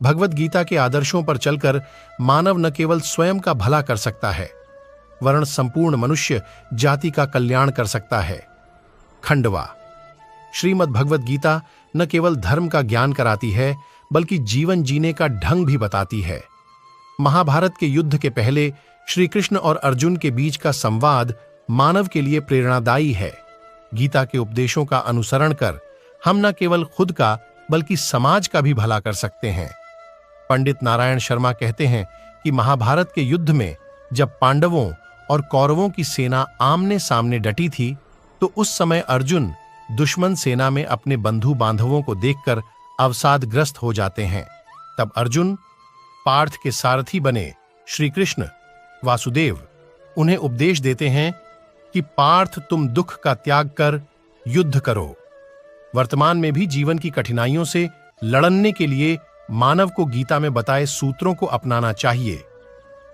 भगवत गीता के आदर्शों पर चलकर मानव न केवल स्वयं का भला कर सकता है, वरन संपूर्ण मनुष्य जाति का कल्याण कर सकता है। खंडवा। श्रीमद् भगवत गीता न केवल धर्म का ज्ञान कराती है, बल्कि जीवन जीने का ढंग भी बताती है। महाभारत के युद्ध के पहले श्री कृष्ण और अर्जुन के बीच का संवाद मानव के लिए प्रेरणादायी है। गीता के उपदेशों का अनुसरण कर हम न केवल खुद का बल्कि समाज का भी भला कर सकते हैं। पंडित नारायण शर्मा कहते हैं कि महाभारत के युद्ध में जब पांडवों और कौरवों की सेना आमने सामने डटी थी, तो उस समय अर्जुन दुश्मन सेना में अपने बंधु बांधवों को देखकर अवसादग्रस्त हो जाते हैं। तब अर्जुन पार्थ के सारथी बने श्री कृष्ण वासुदेव उन्हें उपदेश देते हैं कि पार्थ, तुम दुख का त्याग कर युद्ध करो। वर्तमान में भी जीवन की कठिनाइयों से लड़ने के लिए मानव को गीता में बताए सूत्रों को अपनाना चाहिए।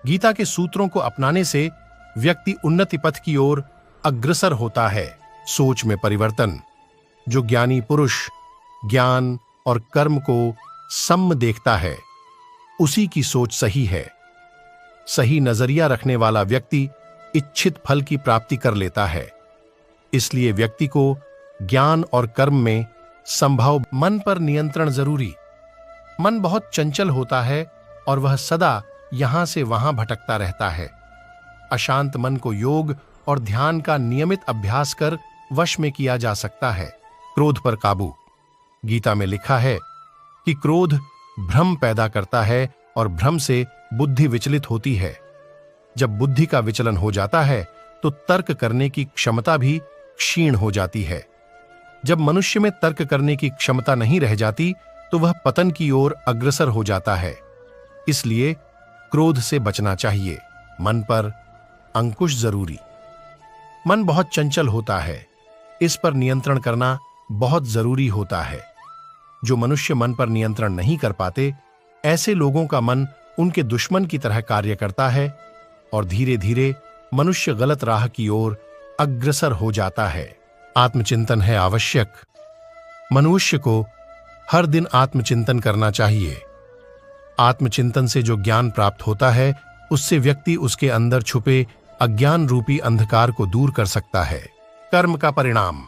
गीता के सूत्रों को अपनाने से व्यक्ति उन्नति पथ की ओर अग्रसर होता है। सोच में परिवर्तन। जो ज्ञानी पुरुष ज्ञान और कर्म को सम देखता है, उसी की सोच सही है। सही नजरिया रखने वाला व्यक्ति इच्छित फल की प्राप्ति कर लेता है। इसलिए व्यक्ति को ज्ञान और कर्म में संभव मन पर नियंत्रण जरूरी। मन बहुत चंचल होता है और वह सदा यहां से वहां भटकता रहता है। अशांत मन को योग और ध्यान का नियमित अभ्यास कर वश में किया जा सकता है। क्रोध पर काबू। गीता में लिखा है कि क्रोध भ्रम पैदा करता है और भ्रम से बुद्धि विचलित होती है। जब बुद्धि का विचलन हो जाता है तो तर्क करने की क्षमता भी क्षीण हो जाती है। जब मनुष्य में तर्क करने की क्षमता नहीं रह जाती तो वह पतन की ओर अग्रसर हो जाता है। इसलिए क्रोध से बचना चाहिए। मन पर अंकुश जरूरी। मन बहुत चंचल होता है, इस पर नियंत्रण करना बहुत जरूरी होता है। जो मनुष्य मन पर नियंत्रण नहीं कर पाते, ऐसे लोगों का मन उनके दुश्मन की तरह कार्य करता है और धीरे धीरे मनुष्य गलत राह की ओर अग्रसर हो जाता है। आत्मचिंतन है आवश्यक। मनुष्य को हर दिन आत्मचिंतन करना चाहिए। आत्मचिंतन से जो ज्ञान प्राप्त होता है, उससे व्यक्ति उसके अंदर छुपे अज्ञान रूपी अंधकार को दूर कर सकता है। कर्म का परिणाम।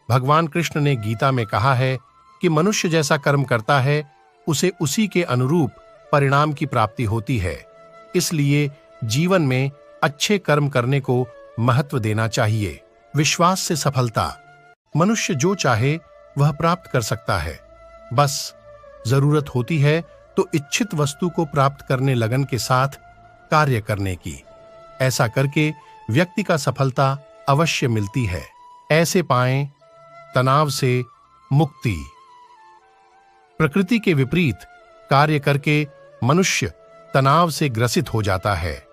भगवान कृष्ण ने गीता में कहा है कि मनुष्य जैसा कर्म करता है, उसे उसी के अनुरूप परिणाम की प्राप्ति होती है। इसलिए जीवन में अच्छे कर्म करने को महत्व देना चाहिए। विश्वास से सफलता। मनुष्य जो चाहे वह प्राप्त कर सकता है। बस जरूरत होती है तो इच्छित वस्तु को प्राप्त करने लगन के साथ कार्य करने की। ऐसा करके व्यक्ति का सफलता अवश्य मिलती है। ऐसे पाएं तनाव से मुक्ति। प्रकृति के विपरीत कार्य करके मनुष्य तनाव से ग्रसित हो जाता है।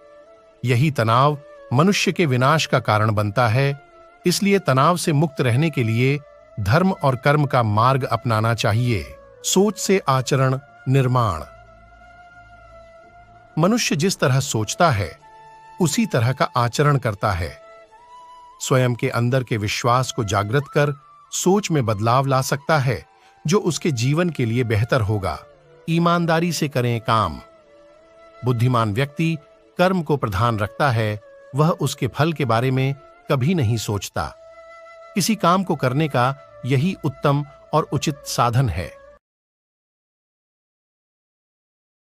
यही तनाव मनुष्य के विनाश का कारण बनता है। इसलिए तनाव से मुक्त रहने के लिए धर्म और कर्म का मार्ग अपनाना चाहिए। सोच से आचरण निर्माण। मनुष्य जिस तरह सोचता है, उसी तरह का आचरण करता है। स्वयं के अंदर के विश्वास को जागृत कर सोच में बदलाव ला सकता है, जो उसके जीवन के लिए बेहतर होगा। ईमानदारी से करें काम। बुद्धिमान व्यक्ति कर्म को प्रधान रखता है, वह उसके फल के बारे में कभी नहीं सोचता। किसी काम को करने का यही उत्तम और उचित साधन है।